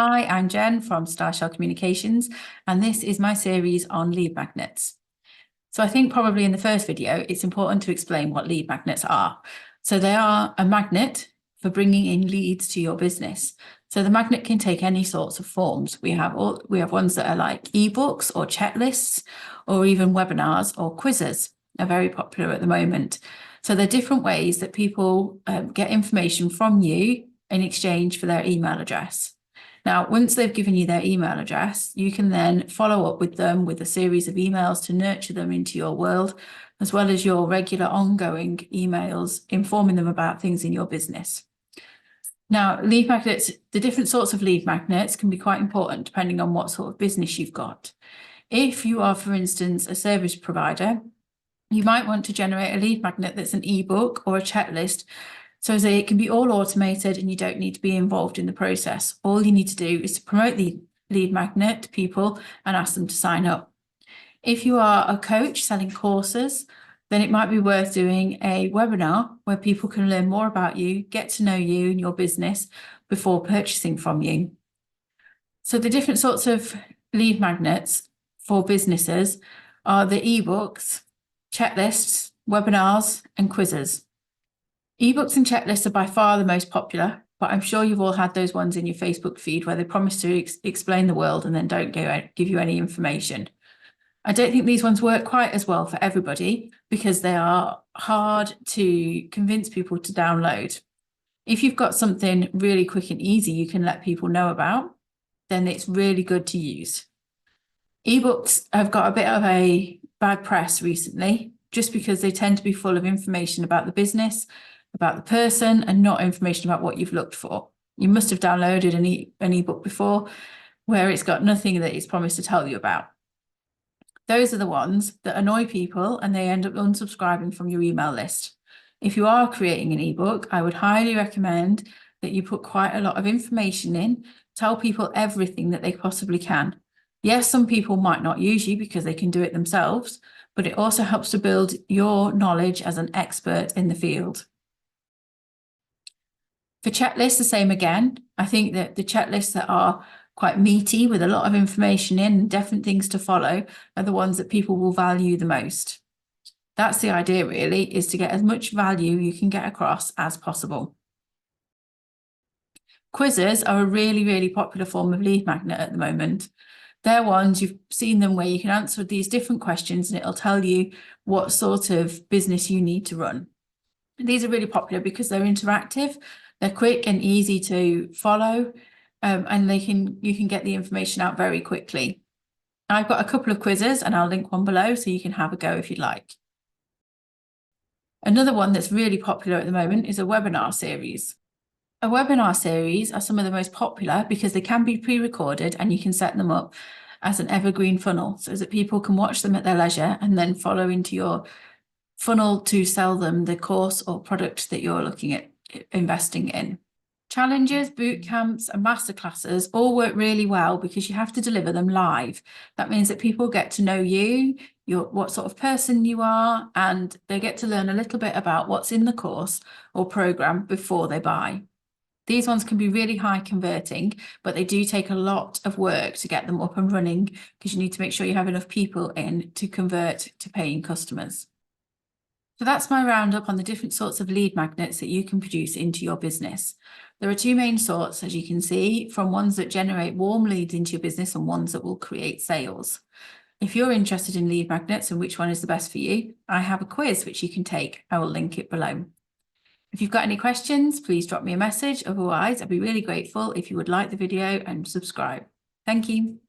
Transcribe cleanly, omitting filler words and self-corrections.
Hi, I'm Jen from Starshell Communications, and this is my series on lead magnets. So I think probably in the first video, it's important to explain what lead magnets are. So they are a magnet for bringing in leads to your business. So the magnet can take any sorts of forms. We have ones that are like ebooks or checklists, or even webinars or quizzes are very popular at the moment. So they're different ways that people get information from you in exchange for their email address. Now, once they've given you their email address, you can then follow up with them with a series of emails to nurture them into your world, as well as your regular ongoing emails informing them about things in your business. Now, lead magnets, the different sorts of lead magnets can be quite important depending on what sort of business you've got. If you are, for instance, a service provider, you might want to generate a lead magnet that's an ebook or a checklist, so it can be all automated and you don't need to be involved in the process. All you need to do is to promote the lead magnet to people and ask them to sign up. If you are a coach selling courses, then it might be worth doing a webinar where people can learn more about you, get to know you and your business before purchasing from you. So the different sorts of lead magnets for businesses are the ebooks, checklists, webinars, and quizzes. Ebooks and checklists are by far the most popular, but I'm sure you've all had those ones in your Facebook feed where they promise to explain the world and then don't give you any information. I don't think these ones work quite as well for everybody because they are hard to convince people to download. If you've got something really quick and easy you can let people know about, then it's really good to use. Ebooks have got a bit of a bad press recently, just because they tend to be full of information about the business, about the person, and not information about what you've looked for. You must have downloaded an ebook before where it's got nothing that it's promised to tell you about. Those are the ones that annoy people and they end up unsubscribing from your email list. If you are creating an ebook, I would highly recommend that you put quite a lot of information in, tell people everything that they possibly can. Yes, some people might not use you because they can do it themselves, but it also helps to build your knowledge as an expert in the field. For checklists, the same again. I think that the checklists that are quite meaty with a lot of information in and different things to follow are the ones that people will value the most. That's the idea really, is to get as much value you can get across as possible. Quizzes are a really, really popular form of lead magnet at the moment. They're ones, you've seen them, where you can answer these different questions and it'll tell you what sort of business you need to run. These are really popular because they're interactive, they're quick and easy to follow, and you can get the information out very quickly. I've got a couple of quizzes and I'll link one below so you can have a go if you'd like. Another one that's really popular at the moment is a webinar series. A webinar series are some of the most popular because they can be pre-recorded and you can set them up as an evergreen funnel so that people can watch them at their leisure and then follow into your funnel to sell them the course or product that you're looking at investing in. Challenges, boot camps, and masterclasses all work really well because you have to deliver them live. That means that people get to know you, what sort of person you are, and they get to learn a little bit about what's in the course or program before they buy. These ones can be really high converting, but they do take a lot of work to get them up and running because you need to make sure you have enough people in to convert to paying customers. So that's my roundup on the different sorts of lead magnets that you can produce into your business. There are two main sorts, as you can see, from ones that generate warm leads into your business and ones that will create sales. If you're interested in lead magnets and which one is the best for you, I have a quiz which you can take. I will link it below. If you've got any questions, please drop me a message. Otherwise, I'd be really grateful if you would like the video and subscribe. Thank you.